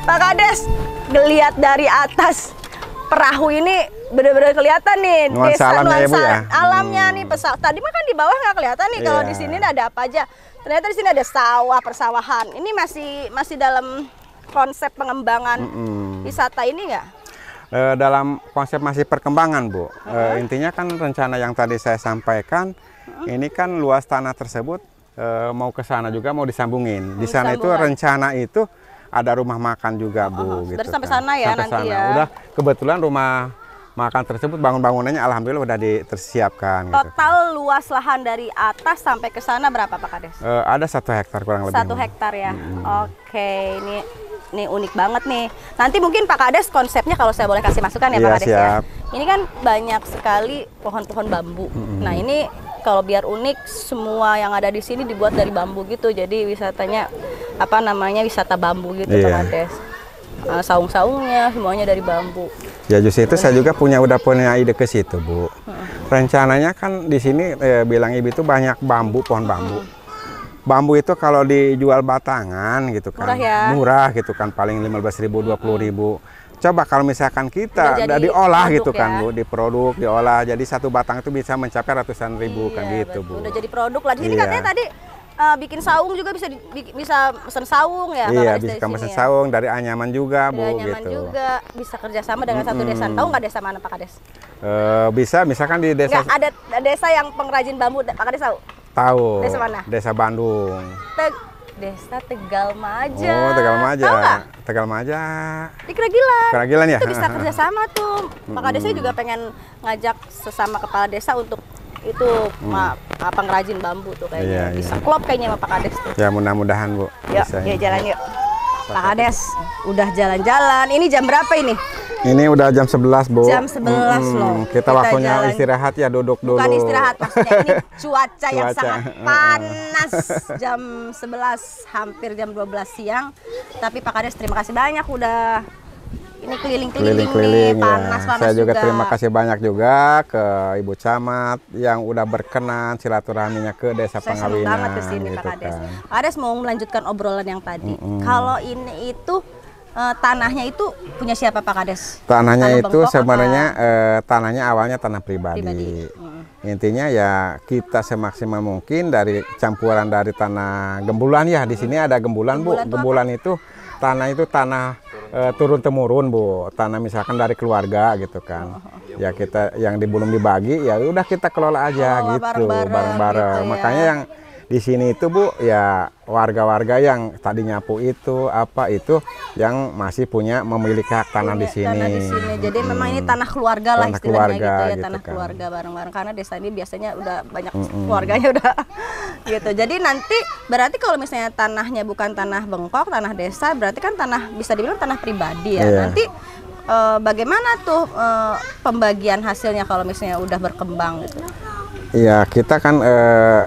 Pak Kades, ngelihat dari atas perahu ini benar-benar kelihatan nih nuansa alamnya, ya, Bu, ya? Alamnya nih pesawat. Tadi mah kan di bawah nggak kelihatan nih kalau di sini ada apa aja. Ternyata di sini ada sawah, persawahan. Ini masih dalam konsep pengembangan wisata ini nggak? Dalam konsep masih perkembangan, Bu. Intinya kan rencana yang tadi saya sampaikan, ini kan luas tanah tersebut mau ke sana juga mau disambungin. Di sana itu rencana itu ada rumah makan juga, Bu. Gitu sampai sana ya sampai nanti sana. ya. Udah kebetulan rumah makan tersebut bangunannya alhamdulillah udah tersiapkan. Total gitu. luas lahan dari atas sampai ke sana berapa, Pak Kades? Ada 1 hektar kurang lebih. 1 hektar ya. Oke, ini unik banget nih. Nanti mungkin Pak Kades konsepnya kalau saya boleh kasih masukan ya, Pak Kades ya. Ini kan banyak sekali pohon-pohon bambu. Nah, ini kalau biar unik semua yang ada di sini dibuat dari bambu gitu. Jadi wisatanya apa namanya? Wisata bambu gitu, Pak Kades. Saung-saungnya semuanya dari bambu. Ya justru itu saya juga udah punya ide ke situ, Bu. Rencananya kan di sini bilang Ibu itu banyak bambu, pohon bambu. Bambu itu kalau dijual batangan gitu kan, murah ya? Murah gitu kan, paling 15.000, 20.000. Coba kalau misalkan kita udah diolah gitu kan, Bu, diproduk, diolah, jadi satu batang itu bisa mencapai ratusan ribu kan gitu, Bu. Udah jadi produk lah. Di sini katanya tadi bikin saung juga bisa pesan saung ya? Iya, bisa pesan saung dari anyaman juga, Bu. Anyaman gitu. juga bisa kerjasama dengan satu desa. Tahu nggak desa mana, Pak Kades? Bisa, misalkan di desa. Nggak, ada desa yang pengrajin bambu, Pak Kades tahu? Tahu. Desa mana? Desa Bandung. Desa Tegalmaja. Oh, Tegalmaja. Tahu nggak? Tegalmaja. Di Keragilan. Keragilan ya? Itu bisa kerjasama tuh. Pak Kades juga pengen ngajak sesama kepala desa untuk itu pengrajin bambu tuh kayaknya bisa klop kayaknya sama Pak Kades tuh. Ya mudah-mudahan, Bu. Yuk, ya jalan yuk. Pak Kades udah jalan-jalan. Ini jam berapa ini? Ini udah jam 11, Bu. Jam 11 loh. Kita waktunya istirahat ya, duduk dulu. Bukan istirahat, maksudnya ini cuaca yang sangat panas. Jam 11, hampir jam 12 siang. Tapi Pak Kades terima kasih banyak udah ini keliling-keliling nih, panas-panas. Saya juga terima kasih banyak juga ke Ibu Camat yang udah berkenan silaturahminya ke Desa Pangawinan. Saya senang banget kesini, gitu, Pak Kades. Pak Kades mau melanjutkan obrolan yang tadi. Kalau ini itu tanahnya itu punya siapa, Pak Kades? Tanah itu sebenarnya tanahnya awalnya tanah pribadi. Intinya ya kita semaksimal mungkin dari campuran dari tanah gembulan ya. Di sini ada gembulan, Bu. Gembulan itu tanah turun temurun, Bu. Tanah misalkan dari keluarga gitu kan. Ya kita yang belum dibagi ya udah kita kelola aja gitu bareng-bareng. Gitu, makanya yang di sini itu, Bu, ya warga-warga yang tadi nyapu itu yang masih memiliki hak tanah di sini. Jadi memang ini tanah keluarga lah istilahnya gitu ya, tanah kan. keluarga bareng-bareng karena desa ini biasanya udah banyak keluarganya udah gitu. Jadi nanti berarti kalau misalnya tanahnya bukan tanah bengkok, tanah desa, berarti kan tanah bisa dibilang tanah pribadi ya. Nanti bagaimana tuh pembagian hasilnya kalau misalnya udah berkembang gitu? Iya, kita kan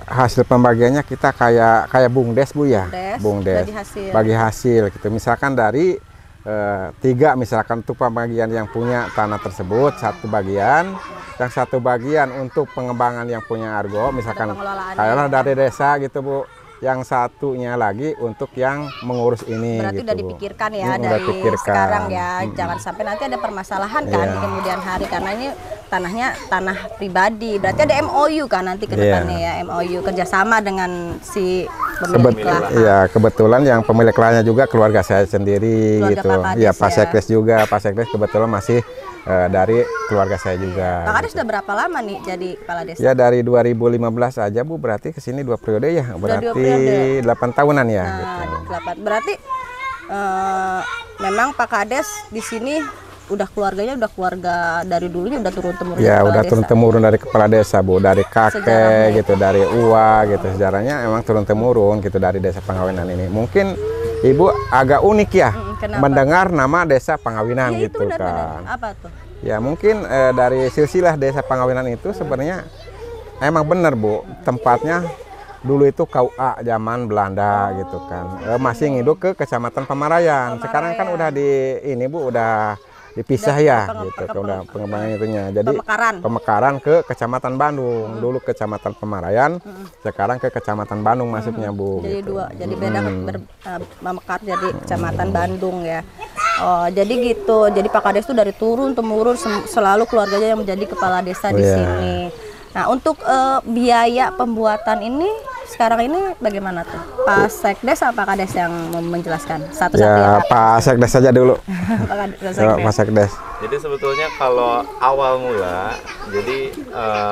hasil pembagiannya kita kayak bumdes, Bu ya. Bumdes. Bagi hasil gitu. Misalkan dari 3 misalkan untuk pembagian yang punya tanah tersebut 1 bagian, yang 1 bagian untuk pengembangan yang punya argo, misalkan kayaklah dari desa gitu, Bu. Yang 1-nya lagi untuk yang mengurus ini. Berarti gitu, udah dipikirkan ya dari sekarang ya. Jangan sampai nanti ada permasalahan kan di kemudian hari karena ini tanahnya tanah pribadi. Berarti ada MOU kan nanti ke depannya ya, MOU kerjasama dengan si pemilik lahan. Iya, kebetulan yang pemilik lahannya juga keluarga saya sendiri gitu. Iya, Pak Sekdes juga. Pak Sekdes kebetulan masih dari keluarga saya juga. Pak Kades sudah berapa lama nih jadi kepala desa? Ya dari 2015 aja, Bu, berarti kesini 2 periode ya, berarti 8 tahunan ya. Gitu. 8. Berarti memang Pak Kades di sini keluarganya udah keluarga dari dulunya udah turun-temurun. Ya udah turun-temurun dari kepala desa, Bu, dari kakek gitu, dari uwa gitu, sejarahnya emang turun-temurun gitu dari Desa Pangawinan ini. Mungkin Ibu agak unik ya. Mendengar nama Desa Pangawinan ya, gitu kan. Apa tuh? Ya mungkin dari silsilah Desa Pangawinan itu sebenarnya emang benar, Bu, tempatnya dulu itu KUA zaman Belanda gitu kan. Masih ngiduk ke Kecamatan Pamarayan. Sekarang kan udah di ini, Bu, udah dipisah ya gitu pengembangan itunya. Jadi pemekaran ke Kecamatan Bandung. Dulu Kecamatan Pemarayan, sekarang ke Kecamatan Bandung masuknya Bu. Jadi gitu. Jadi beda memekar jadi Kecamatan Bandung ya. Oh, jadi gitu. Jadi Pak Kades itu dari turun temurun selalu keluarganya yang menjadi kepala desa di sini. Nah, untuk biaya pembuatan ini sekarang ini bagaimana tuh? Pak Sekdes apa Pak Kades yang menjelaskan? Satu-satu ya, Pak Sekdes saja dulu. Pak Sekdes. Jadi sebetulnya kalau awal mula, jadi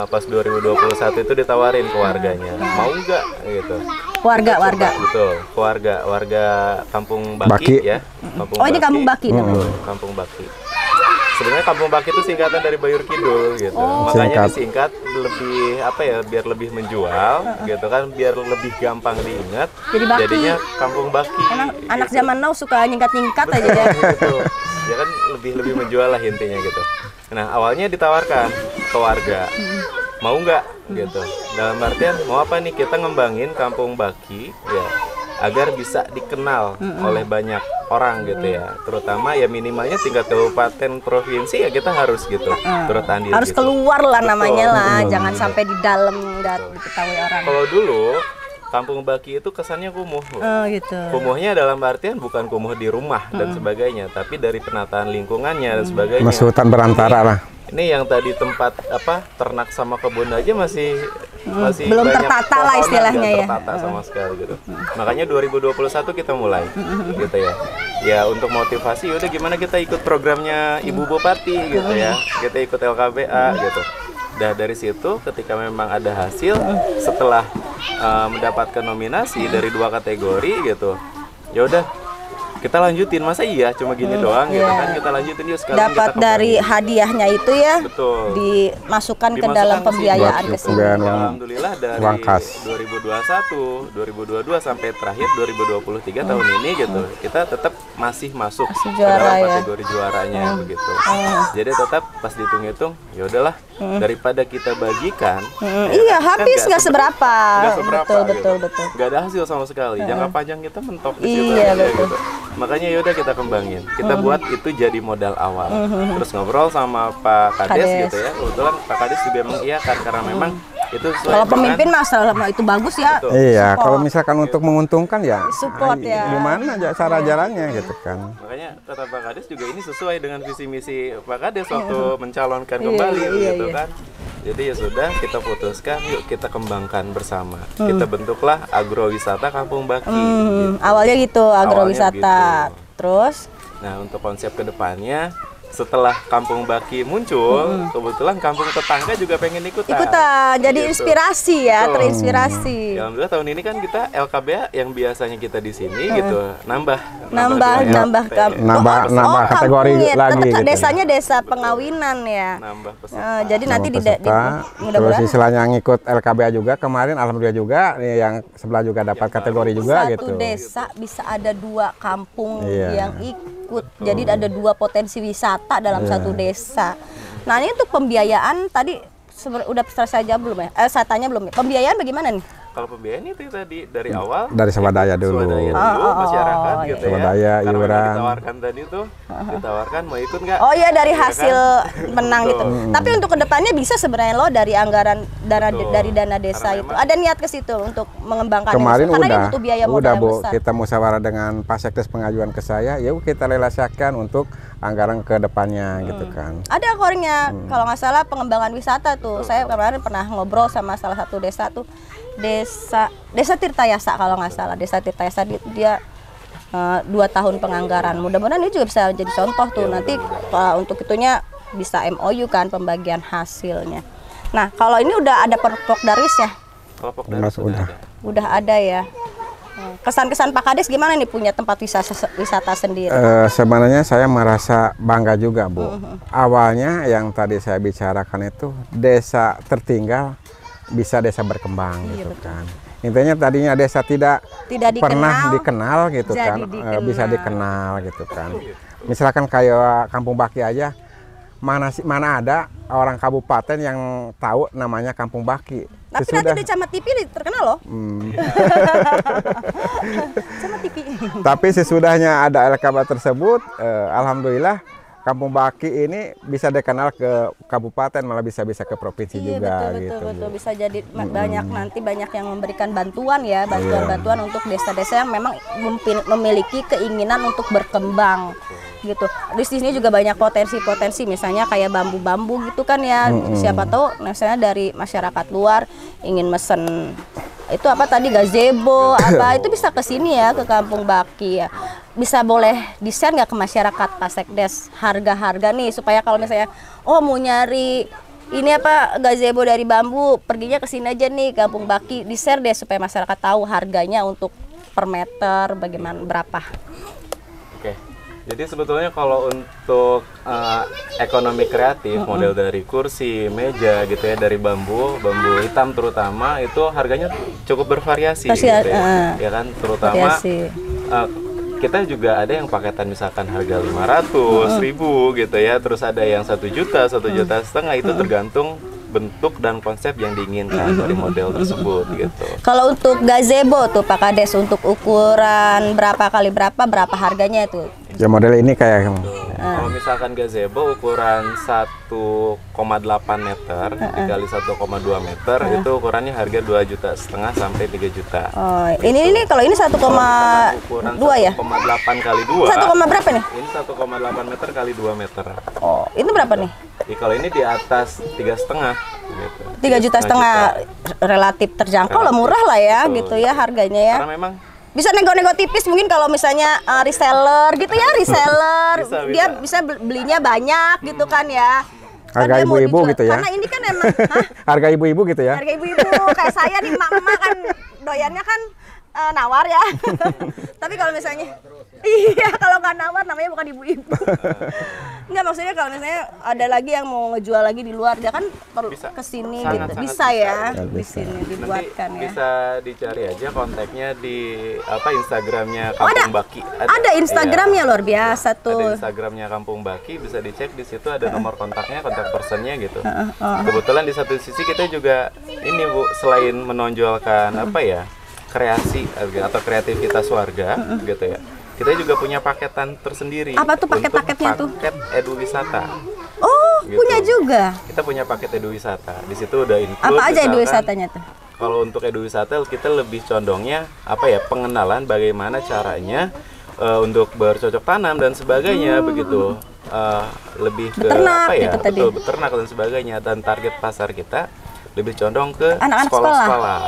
pas 2021 itu ditawarin ke warganya, mau nggak gitu? Warga. Betul, warga Kampung Baki. Ya. Kampung Baki. Ini Kampung Baki. Kampung Baki. Sebenarnya Kampung Baki itu singkatan dari Bayur Kidul gitu. Makanya disingkat lebih apa ya, biar lebih menjual gitu kan, biar lebih gampang diingat. Jadinya Kampung Baki. Anak zaman now suka nyingkat-nyingkat aja ya. Gitu. Ya kan lebih menjual lah intinya gitu. Nah, awalnya ditawarkan ke warga. Mau nggak gitu. Dalam artian mau apa nih, kita ngembangin Kampung Baki ya, agar bisa dikenal oleh banyak orang gitu ya, terutama ya minimalnya tingkat kabupaten provinsi ya kita harus gitu turut andil, harus gitu. Keluar lah namanya lah, jangan sampai di dalam nggak diketahui orang. Kalau dulu Kampung Baki itu kesannya kumuh, gitu. Kumuhnya dalam artian bukan kumuh di rumah dan sebagainya, tapi dari penataan lingkungannya dan sebagainya. Masih hutan berantara lah. Ini yang tadi tempat apa ternak sama kebun aja masih belum tertata lah istilahnya ya. Tertata sama sekali gitu. Makanya 2021 kita mulai gitu ya. Ya untuk motivasi udah gimana kita ikut programnya Ibu Bupati gitu ya. Kita ikut LKBA gitu. Dah dari situ ketika memang ada hasil setelah mendapatkan nominasi dari 2 kategori gitu. Ya udah kita lanjutin, masa iya cuma gini doang gitu kan, kita lanjutin yuk sekarang. Dapat dari hadiahnya itu ya. Betul. Dimasukkan ke dalam pembiayaan ke sini. Alhamdulillah dari 2021, 2022 sampai terakhir 2023 tahun ini gitu, kita tetap masih masuk ke dalam kategori juaranya begitu. Jadi tetap pas dihitung-hitung, ya udahlah daripada kita bagikan. Iya, habis nggak seberapa. Betul. Nggak ada hasil sama sekali. Jangka panjang kita mentok di situ. Iya, betul. Gitu. Makanya yaudah kita kembangin, kita buat itu jadi modal awal. Terus ngobrol sama Pak Kades gitu ya, kebetulan Pak Kades juga memang iya kan, karena memang itu kalau pemimpin masalah itu bagus ya. Betul. Iya, kalau misalkan untuk menguntungkan ya support ya. Gimana aja cara jalannya gitu kan. Makanya kata Pak Kades juga ini sesuai dengan visi misi Pak Kades waktu mencalonkan kembali gitu kan. Jadi ya sudah, kita putuskan yuk kita kembangkan bersama. Kita bentuklah agrowisata Kampung Baki. Gitu. Awalnya gitu, agrowisata. Gitu. Terus? Nah, untuk konsep kedepannya setelah Kampung Baki muncul, kebetulan kampung tetangga juga pengen ikutan. Jadi gitu. Inspirasi ya, terinspirasi. Ya, alhamdulillah tahun ini kan kita LKBA yang biasanya kita di sini gitu, nambah kategori lagi. Gitu. Desanya desa pengawinan ya. Nambah peserta. Jadi nanti terus istilahnya ngikut LKBA juga kemarin, alhamdulillah juga yang sebelah juga dapat kategori juga gitu. Satu desa bisa ada 2 kampung yang ikut. Jadi ada 2 potensi wisata dalam satu desa. Nah, ini untuk pembiayaan tadi udah selesai aja belum ya? Saya tanya belum ya? Pembiayaan bagaimana nih? Kalau pembiayaan itu tadi dari awal dari swadaya dulu, masyarakat gitu swadaya, ya. Karena iuran. ditawarkan tadi tuh, ditawarkan mau ikut nggak? Oh iya, dari hasil menang gitu. Tapi untuk kedepannya bisa sebenarnya lo dari anggaran dari dana desa itu ada niat ke situ untuk mengembangkan kemarin karena ini butuh biaya modal Bu, besar. kita musyawarah dengan Pak Sekdes pengajuan ke saya, yuk kita realisasikan untuk anggaran ke depannya gitu kan. Ada akornya kalau nggak salah pengembangan wisata tuh. Saya kemarin pernah ngobrol sama salah satu desa tuh. Desa Tirtayasa kalau nggak salah, Desa Tirtayasa dia 2 tahun penganggaran. Mudah-mudahan ini juga bisa jadi contoh tuh nanti untuk itunya bisa MOU kan pembagian hasilnya. Nah, kalau ini udah ada Pokdarisnya? Pokdaris udah ada ya. Kesan-kesan Pak Kades gimana nih punya tempat wisata sendiri? Sebenarnya saya merasa bangga juga Bu. Awalnya yang tadi saya bicarakan itu desa tertinggal bisa desa berkembang gitu kan. Intinya tadinya desa tidak pernah dikenal gitu kan, bisa dikenal gitu kan. Misalkan kayak Kampung Baki aja, mana ada orang kabupaten yang tahu namanya Kampung Baki. Tapi nanti di Camat TV terkenal loh. Camat TV. Tapi sesudahnya ada LKBA tersebut, alhamdulillah Kampung Baki ini bisa dikenal ke kabupaten, malah bisa ke provinsi juga gitu. Betul. Bisa jadi banyak yang memberikan bantuan ya, bantuan untuk desa-desa yang memang memiliki keinginan untuk berkembang gitu. Di sini juga banyak potensi-potensi, misalnya kayak bambu-bambu gitu kan ya. Siapa tahu misalnya dari masyarakat luar ingin mesen itu apa tadi gazebo apa itu bisa ke sini ya, ke Kampung Baki ya. Bisa boleh di-share nggak ke masyarakat Pak Sekdes harga-harga nih, supaya kalau misalnya mau nyari ini apa gazebo dari bambu, perginya ke sini aja nih Kampung Baki, di-share deh supaya masyarakat tahu harganya untuk per meter bagaimana, berapa. Oke. Jadi sebetulnya kalau untuk ekonomi kreatif, model dari kursi, meja gitu ya, dari bambu hitam terutama, itu harganya cukup bervariasi gitu ya. Ya kan, terutama kita juga ada yang paketan misalkan harga 500 ribu gitu ya, terus ada yang 1 juta, 1,5 juta, itu tergantung bentuk dan konsep yang diinginkan dari model tersebut gitu. Kalau untuk gazebo tuh Pak Kades, untuk ukuran berapa kali berapa harganya itu? Ya model ini kayak kalau misalkan gazebo ukuran 1,8 meter dikali 1,2 meter itu ukurannya harga 2,5 juta sampai 3 juta. Oh, ini kalau ini 1,2 ya? 1,8 kali 2. 1, berapa nih? Ini 1,8 meter kali 2 meter. Oh, itu berapa nih? Kalau ini di atas 3,5 gitu. 3,5 juta, relatif terjangkau lah, murah lah ya. Betul. Gitu ya harganya ya. Karena memang bisa nego-nego tipis mungkin kalau misalnya reseller gitu ya, reseller dia bisa belinya banyak gitu kan ya. Harga ibu-ibu gitu ya. Karena ini kan emang harga ibu-ibu gitu ya. Harga ibu-ibu kayak saya nih, emak-emak kan doyannya kan nawar ya. Tapi kalau misalnya kalau nggak nawar namanya bukan ibu-ibu. Enggak, maksudnya kalau misalnya ada lagi yang mau ngejual lagi di luar, dia kan perlu ke sini gitu. Bisa ya, di sini dibuatkan ya. Bisa dicari aja kontaknya di Instagramnya Kampung Baki. Ada Instagramnya, luar biasa tuh. Ada Instagramnya Kampung Baki, bisa dicek, di situ ada nomor kontaknya, kontak personnya gitu. Kebetulan di satu sisi kita juga ini Bu, selain menonjolkan kreasi atau kreativitas warga gitu ya, kita juga punya paketan tersendiri. Apa tuh paket-paketnya tuh? Paket edu wisata. Oh, gitu. Punya juga. Kita punya paket edu wisata. Di situ udah include. Apa aja edu wisatanya tuh? Kalau untuk edu wisata kita lebih condongnya pengenalan bagaimana caranya untuk bercocok tanam dan sebagainya begitu. Lebih ke beternak, beternak dan sebagainya, dan target pasar kita lebih condong ke anak-anak sekolah-sekolah.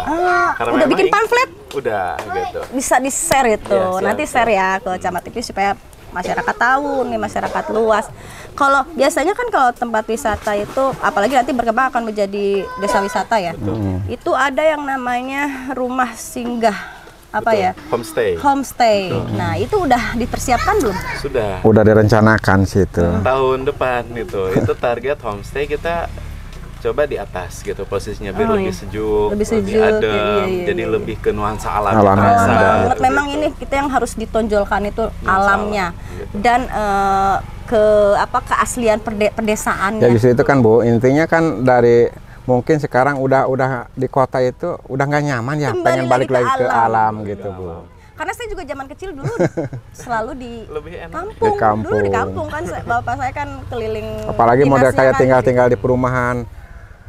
Karena udah bikin pamflet? Udah gitu. Bisa di-share itu. Ya, nanti share ya ke Camat TV supaya masyarakat tahu nih, masyarakat luas. Kalau biasanya kan kalau tempat wisata itu, apalagi nanti berkembang akan menjadi desa wisata ya. Itu ada yang namanya rumah singgah homestay. Nah, itu udah dipersiapkan belum? Udah direncanakan situ. Tahun depan itu target homestay kita coba di atas gitu posisinya, biar lebih sejuk, lebih adem, jadi lebih ke nuansa alam. Memang ini kita yang harus ditonjolkan itu alamnya gitu. Dan keaslian perdesaannya. Ya justru itu kan Bu, intinya kan dari mungkin sekarang udah di kota itu udah nggak nyaman ya, pengen balik lagi ke alam gitu Bu. Karena saya juga zaman kecil dulu selalu di kampung. Dulu di kampung kan, bapak saya kan keliling. Apalagi model kayak tinggal di perumahan,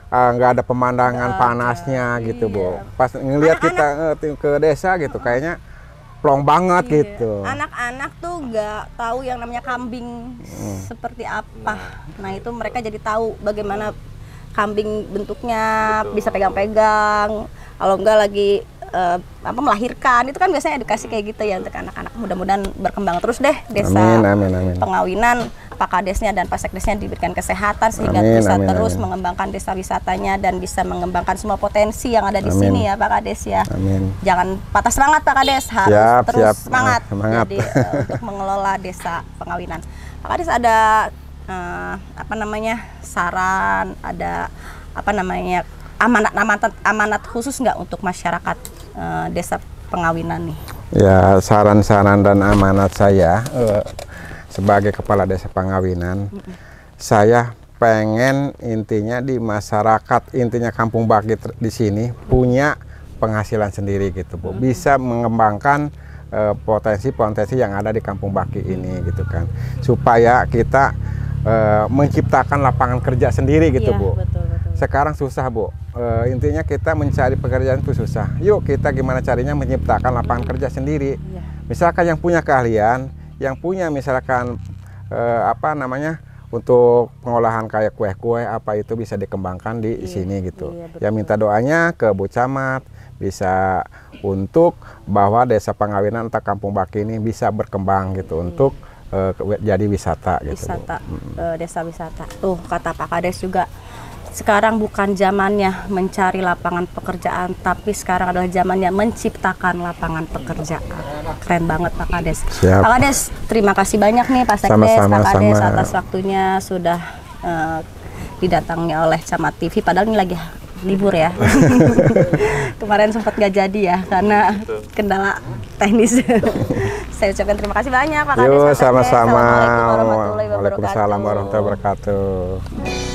nggak ada pemandangan panasnya gitu Bu. Pas ngelihat kita ke desa gitu, kayaknya plong banget gitu. Anak-anak tuh nggak tahu yang namanya kambing seperti apa. Nah itu mereka jadi tahu bagaimana kambing bentuknya, bisa pegang-pegang. Kalau enggak lagi melahirkan, itu kan biasanya edukasi kayak gitu ya untuk anak-anak. Mudah-mudahan berkembang terus deh desa. Amin. Pengawinan, Pak Kadesnya dan Pak Sekdesnya diberikan kesehatan sehingga bisa terus mengembangkan desa wisatanya dan bisa mengembangkan semua potensi yang ada di sini ya Pak Kades ya. Amin. Jangan patah semangat Pak Kades, harus terus semangat. Jadi untuk mengelola desa Pengawinan. Pak Kades ada saran, ada amanat khusus nggak untuk masyarakat desa Pengawinan nih? Ya, saran-saran dan amanat saya sebagai kepala desa Pengawinan, saya pengen intinya di masyarakat, intinya Kampung Baki di sini punya penghasilan sendiri gitu Bu, bisa mengembangkan potensi-potensi yang ada di Kampung Baki ini gitu kan, supaya kita menciptakan lapangan kerja sendiri gitu, iya, Bu. Betul. Sekarang susah, Bu. Intinya kita mencari pekerjaan itu susah. Yuk kita gimana carinya menciptakan lapangan kerja sendiri. Iya. Misalkan yang punya keahlian, yang punya misalkan apa namanya untuk pengolahan kayak kue-kue apa itu bisa dikembangkan di sini gitu. Ya minta doanya ke Bu Camat bisa untuk bahwa Desa Pangawinan atau Kampung Baki ini bisa berkembang gitu untuk jadi wisata gitu. Wisata, desa wisata. Tuh kata Pak Kades juga. Sekarang bukan zamannya mencari lapangan pekerjaan, tapi sekarang adalah zamannya menciptakan lapangan pekerjaan. Keren banget Pak Kades. Siap. Pak Kades, terima kasih banyak nih Pak Sekdes, Pak Kades atas waktunya sudah didatangi oleh Camat TV. Padahal ini lagi libur ya. Kemarin sempat nggak jadi ya karena kendala teknis. Saya ucapkan terima kasih banyak Pak Kades. Yuk, sama-sama. Assalamualaikum warahmatullahi wabarakatuh. Waalaikumsalam warahmatullahi wabarakatuh.